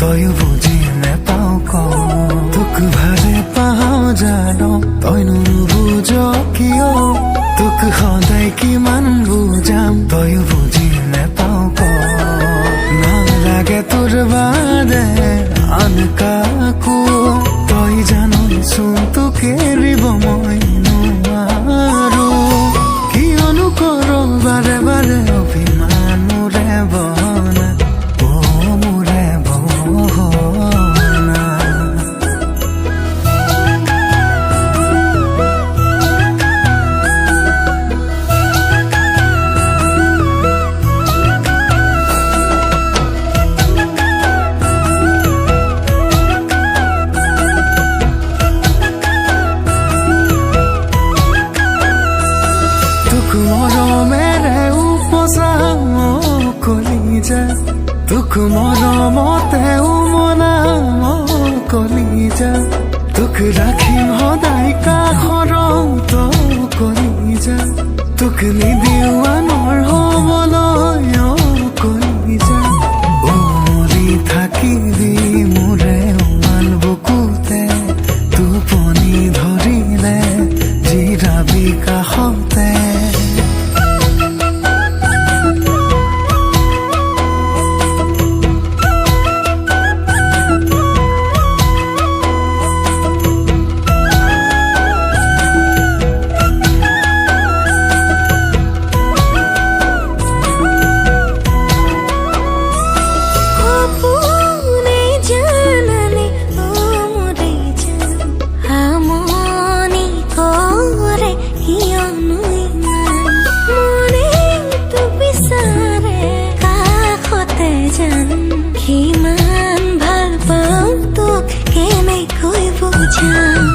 তয়ো বুজি নেপাও ক তোক ভালে পাওঁ জানো তইনো নুবুজ কিয় তোক সদায় কিমান বুজাম তয়ো বুজি নেপাও ক নালাগে তোৰ বাদে আন কাকো তই জানচোন তোক এৰিব মই নোৱাৰো কিয়নো কৰ বাৰে বাৰে অভিমান মোৰে বহনা মোৰে বহনা মৰমেৰে উপচাম কলিজা তোক মৰমতে উমনাম কলিজা তোক ৰাখিম সদায় কাষৰ কলিজা তোক নিদিও আনৰ হবলৈ কলিজা মৰি থাকিবি মোৰে উমান বুকুতে টোপনি ধৰিলে জিৰাবি কাষতে কিমান ভাল পাওঁ তোক কেনেকৈ বুজাম